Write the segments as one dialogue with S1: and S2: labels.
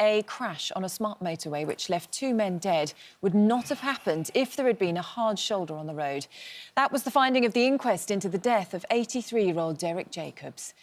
S1: a crash on a smart motorway which left 2 men dead would not have happened if there had been a hard shoulder on the road. That was the finding of the inquest into the death of 83-year-old Derek Jacobs.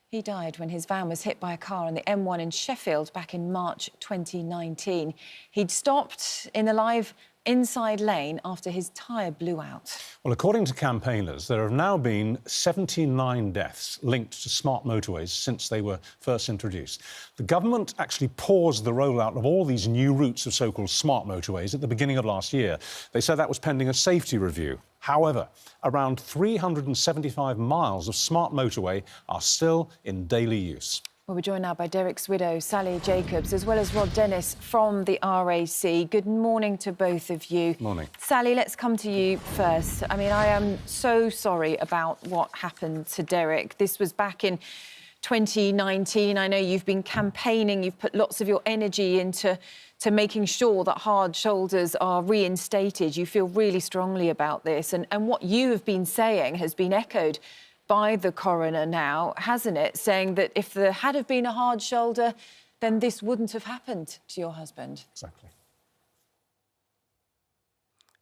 S1: He died when his van was hit by a car on the M1 in Sheffield back in March 2019. He'd stopped in the live inside lane after his tyre blew out.
S2: Well, according to campaigners, there have now been 79 deaths linked to smart motorways since they were first introduced. The government actually paused the rollout of all these new routes of so-called smart motorways at the beginning of last year. They said that was pending a safety review. However, around 375 miles of smart motorway are still in daily use.
S1: Well, we're joined now by Derek's widow, Sally Jacobs, as well as Rod Dennis from the RAC. Good morning to both of you.
S2: Morning.
S1: Sally, let's come to you first. I mean, I am so sorry about what happened to Derek. This was back in 2019. I know you've been campaigning, you've put lots of your energy into making sure that hard shoulders are reinstated. You feel really strongly about this. And what you have been saying has been echoed by the coroner now, hasn't it? Saying that if there had have been a hard shoulder, then this wouldn't have happened to your husband.
S2: Exactly.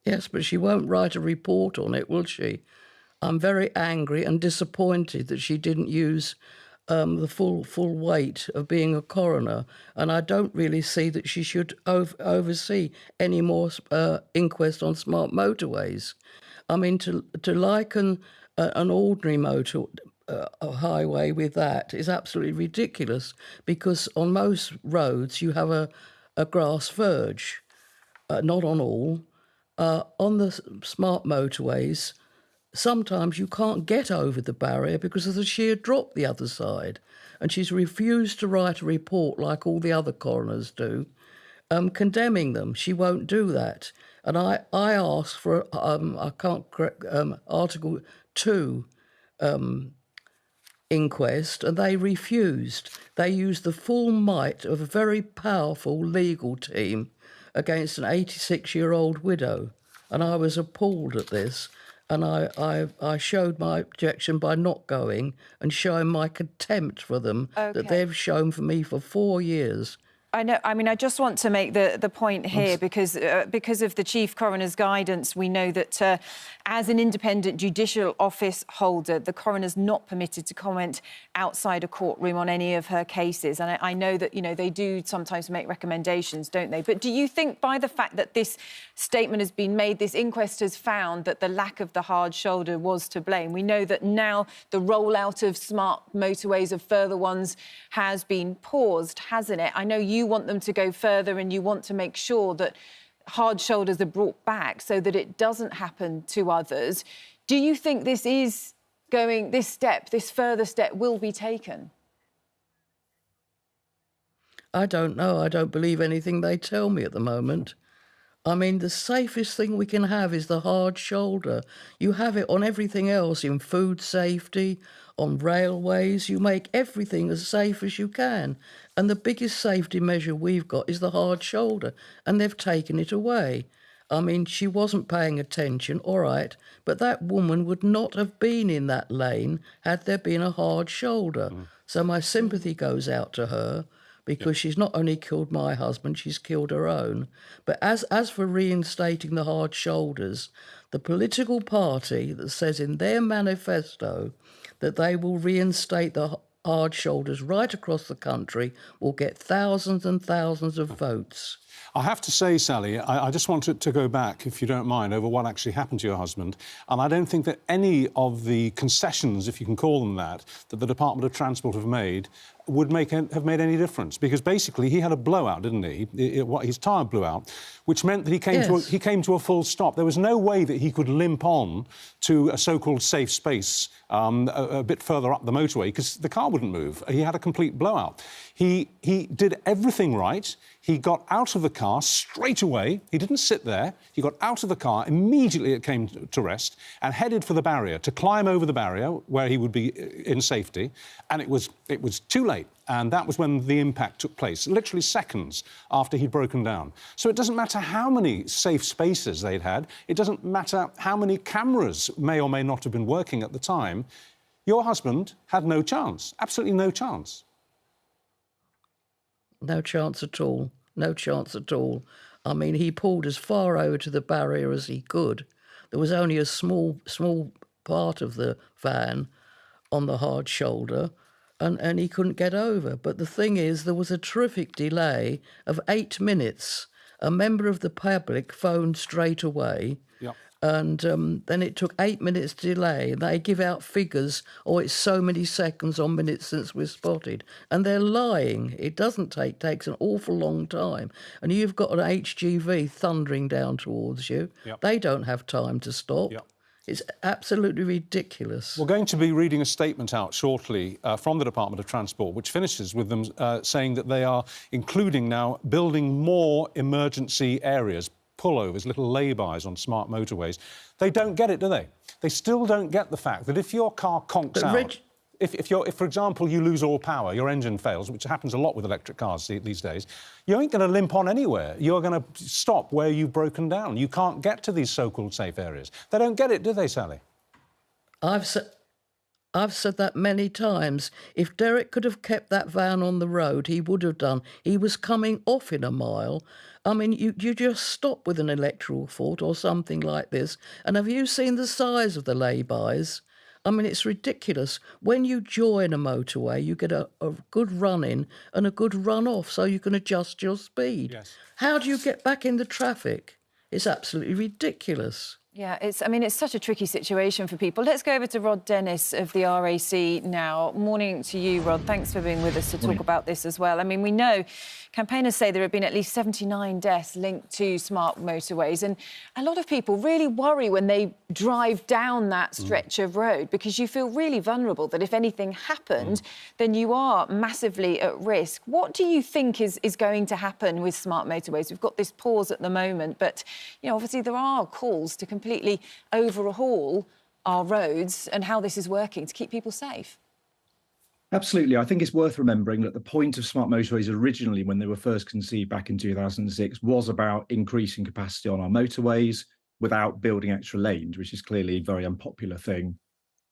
S3: Yes, but she won't write a report on it, will she? I'm very angry and disappointed that she didn't use the full weight of being a coroner, and I don't really see that she should oversee any more inquest on smart motorways. I mean, to liken an ordinary a highway with that is absolutely ridiculous, because on most roads you have a grass verge, not on all. On the smart motorways, sometimes you can't get over the barrier because of the sheer drop the other side. And she's refused to write a report like all the other coroners do, condemning them. She won't do that. And I asked for, Article 2 inquest, and they refused. They used the full might of a very powerful legal team against an 86-year-old widow. And I was appalled at this. And I showed my objection by not going and showing my contempt for them that they've shown for me for 4 years.
S1: I know. I mean, I just want to make the point here because of the Chief Coroner's guidance, we know that as an independent judicial office holder, the coroner's not permitted to comment outside a courtroom on any of her cases. And I know that, you know, they do sometimes make recommendations, don't they? But do you think by the fact that this statement has been made, this inquest has found that the lack of the hard shoulder was to blame? We know that now the rollout of smart motorways, of further ones, has been paused, hasn't it? I know you want them to go further and you want to make sure that hard shoulders are brought back so that it doesn't happen to others. Do you think this further step will be taken?
S3: I don't know. I don't believe anything they tell me at the moment. I mean, the safest thing we can have is the hard shoulder. You have it on everything else, in food safety, on railways. You make everything as safe as you can. And the biggest safety measure we've got is the hard shoulder, and they've taken it away. I mean, she wasn't paying attention, all right, but that woman would not have been in that lane had there been a hard shoulder. So my sympathy goes out to her, because she's not only killed my husband, she's killed her own. But as for reinstating the hard shoulders, the political party that says in their manifesto that they will reinstate the hard shoulders right across the country will get thousands and thousands of votes.
S2: I have to say, Sally, I just want to go back, if you don't mind, over what actually happened to your husband. And I don't think that any of the concessions, if you can call them that the Department of Transport have made would have made any difference, because basically he had a blowout, didn't he? His tyre blew out, which meant that he came to a full stop. There was no way that he could limp on to a so-called safe space a bit further up the motorway, because the car wouldn't move. He had a complete blowout. He did everything right. He got out of the car straight away. He didn't sit there. He got out of the car, immediately it came to rest, and headed for the barrier, to climb over the barrier where he would be in safety. And it was too late. And that was when the impact took place, literally seconds after he'd broken down. So it doesn't matter how many safe spaces they'd had. It doesn't matter how many cameras may or may not have been working at the time. Your husband had no chance, absolutely no chance.
S3: No chance at all. No chance at all. I mean, he pulled as far over to the barrier as he could. There was only a small part of the van on the hard shoulder, and he couldn't get over. But the thing is, there was a terrific delay of 8 minutes. A member of the public phoned straight away.
S2: Yep.
S3: And then it took 8 minutes delay. They give out figures, it's so many seconds or minutes since we're spotted. And they're lying. It doesn't takes an awful long time. And you've got an HGV thundering down towards you.
S2: Yep.
S3: They don't have time to stop.
S2: Yep.
S3: It's absolutely ridiculous.
S2: We're going to be reading a statement out shortly from the Department of Transport, which finishes with them saying that they are including now building more emergency areas, pullovers, little lay-bys on smart motorways. They don't get it, do they? They still don't get the fact that if your car conks out, if, for example, you lose all power, your engine fails, which happens a lot with electric cars these days, you ain't going to limp on anywhere. You're going to stop where you've broken down. You can't get to these so-called safe areas. They don't get it, do they, Sally?
S3: I've said that many times. If Derek could have kept that van on the road, he would have done. He was coming off in a mile. I mean, you just stop with an electoral fault or something like this. And have you seen the size of the lay-bys? I mean, it's ridiculous. When you join a motorway, you get a good run in and a good run off so you can adjust your speed.
S2: Yes.
S3: How do you get back into traffic? It's absolutely ridiculous.
S1: Yeah, it's such a tricky situation for people. Let's go over to Rod Dennis of the RAC now. Morning to you, Rod. Thanks for being with us to talk about this as well. I mean, we know campaigners say there have been at least 79 deaths linked to smart motorways, and a lot of people really worry when they drive down that stretch of road because you feel really vulnerable that if anything happened, then you are massively at risk. What do you think is going to happen with smart motorways? We've got this pause at the moment, but, you know, obviously there are calls to completely overhaul our roads and how this is working to keep people safe.
S4: Absolutely. I think it's worth remembering that the point of smart motorways originally, when they were first conceived back in 2006, was about increasing capacity on our motorways without building extra lanes, which is clearly a very unpopular thing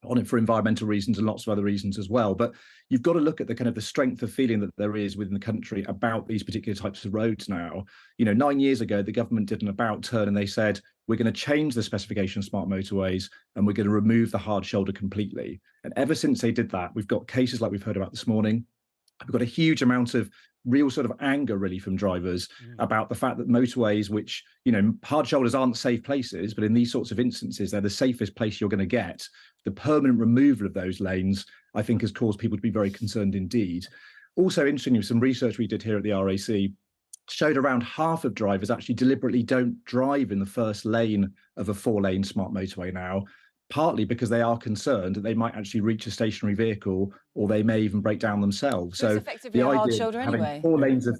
S4: on it for environmental reasons and lots of other reasons as well. But you've got to look at the kind of the strength of feeling that there is within the country about these particular types of roads now. You know, 9 years ago, the government did an about turn and they said, we're going to change the specification of smart motorways and we're going to remove the hard shoulder completely. And ever since they did that, we've got cases like we've heard about this morning. We've got a huge amount of real sort of anger really from drivers about the fact that motorways, which, you know, hard shoulders aren't safe places, but in these sorts of instances, they're the safest place you're going to get. The permanent removal of those lanes, I think, has caused people to be very concerned indeed. Also, interestingly, some research we did here at the RAC showed around half of drivers actually deliberately don't drive in the first lane of a 4-lane smart motorway now, partly because they are concerned that they might actually reach a stationary vehicle or they may even break down themselves.
S1: So it's effectively a hard shoulder anyway.
S4: 4 lanes of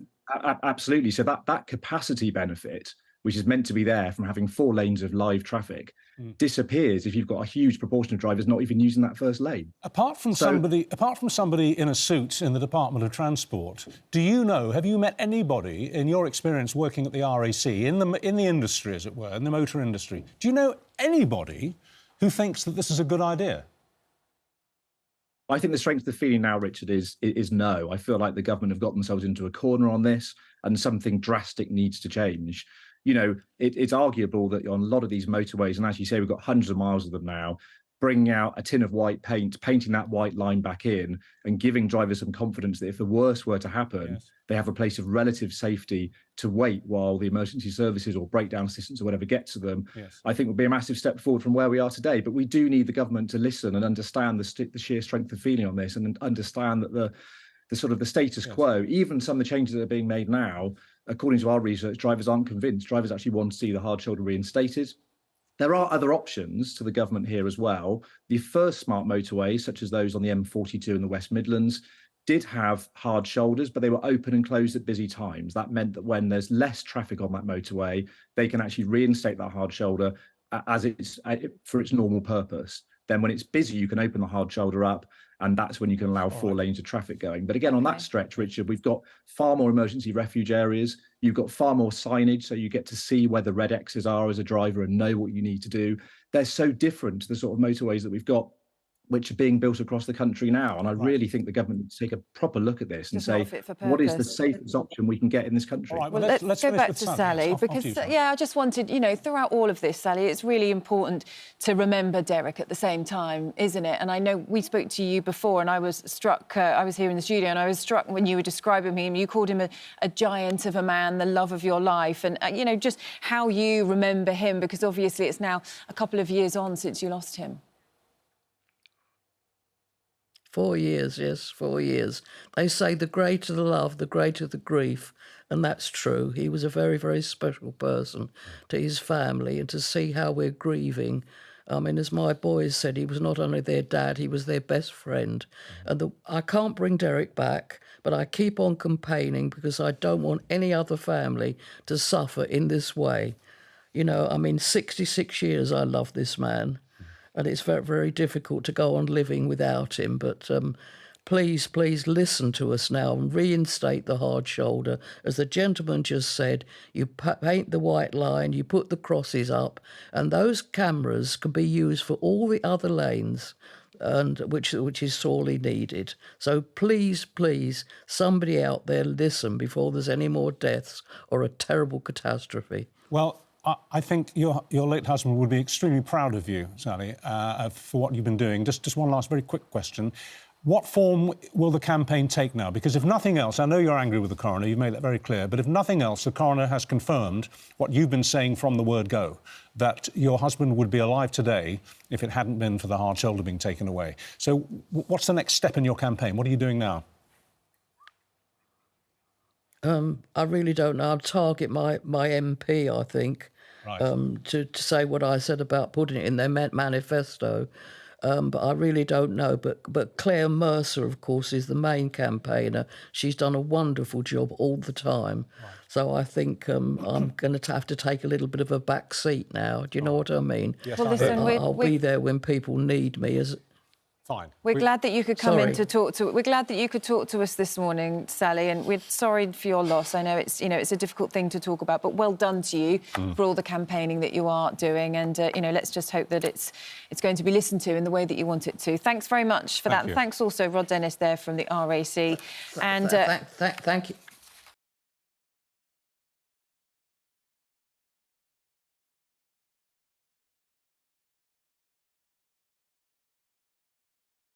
S4: absolutely. So that capacity benefit, which is meant to be there from having 4 lanes of live traffic, disappears if you've got a huge proportion of drivers not even using that first lane. Apart from somebody
S2: in a suit in the Department of Transport, have you met anybody in your experience working at the RAC, in the industry, as it were, in the motor industry? Do you know anybody who thinks that this is a good idea?
S4: I think the strength of the feeling now, Richard, is no. I feel like the government have got themselves into a corner on this and something drastic needs to change. You know, it's arguable that on a lot of these motorways, and as you say, we've got hundreds of miles of them now, bringing out a tin of white paint, painting that white line back in and giving drivers some confidence that if the worst were to happen, they have a place of relative safety to wait while the emergency services or breakdown assistance or whatever gets to them, I think would be a massive step forward from where we are today. But we do need the government to listen and understand the sheer strength of feeling on this and understand that the sort of the status quo, even some of the changes that are being made now, according to our research, drivers aren't convinced. Drivers actually want to see the hard shoulder reinstated. There are other options to the government here as well. The first smart motorways, such as those on the M42 in the West Midlands, did have hard shoulders, but they were open and closed at busy times. That meant that when there's less traffic on that motorway, they can actually reinstate that hard shoulder as it's for its normal purpose. Then when it's busy, you can open the hard shoulder up, and that's when you can allow 4 lanes of traffic going. But again, on that stretch, Richard, we've got far more emergency refuge areas. You've got far more signage, so you get to see where the red X's are as a driver and know what you need to do. They're so different to the sort of motorways that we've got which are being built across the country now. And I really think the government needs to take a proper look at this and say, what is the safest option we can get in this country?
S2: All right,
S1: well, let's go back to Sally, because, I just wanted, throughout all of this, Sally, it's really important to remember Derek at the same time, isn't it? And I know we spoke to you before, and I was struck, I was here in the studio, and I was struck when you were describing him. You called him a giant of a man, the love of your life, and, just how you remember him, because obviously it's now a couple of years on since you lost him.
S3: 4 years, yes, 4 years. They say the greater the love, the greater the grief, and that's true. He was a very, very special person to his family, and to see how we're grieving. I mean, as my boys said, he was not only their dad, he was their best friend. And I can't bring Derek back, but I keep on campaigning because I don't want any other family to suffer in this way. 66 years I love this man. And it's very, very difficult to go on living without him. But please listen to us now and reinstate the hard shoulder. As the gentleman just said, you paint the white line, you put the crosses up, and those cameras can be used for all the other lanes, and which is sorely needed. So please, somebody out there listen before there's any more deaths or a terrible catastrophe.
S2: Well, I think your late husband would be extremely proud of you, Sally, for what you've been doing. Just one last very quick question. What form will the campaign take now? Because if nothing else, I know you're angry with the coroner, you've made that very clear, but if nothing else, the coroner has confirmed what you've been saying from the word go, that your husband would be alive today if it hadn't been for the hard shoulder being taken away. So what's the next step in your campaign? What are you doing now?
S3: I really don't know. I'll target my MP, I think, right. to say what I said about putting it in their manifesto. But I really don't know. But Claire Mercer, of course, is the main campaigner. She's done a wonderful job all the time. Right. So I think I'm going to have to take a little bit of a back seat now. Do you know what I mean?
S2: Yes,
S1: well, listen,
S3: I'll be there when people need me.
S2: Fine.
S1: We're glad that you could come in to talk to. We're glad that you could talk to us this morning, Sally, and we're sorry for your loss. I know it's it's a difficult thing to talk about, but well done to you for all the campaigning that you are doing, and let's just hope that it's going to be listened to in the way that you want it to. Thanks very much for that, and thanks also Rod Dennis there from the RAC, and
S3: thank you.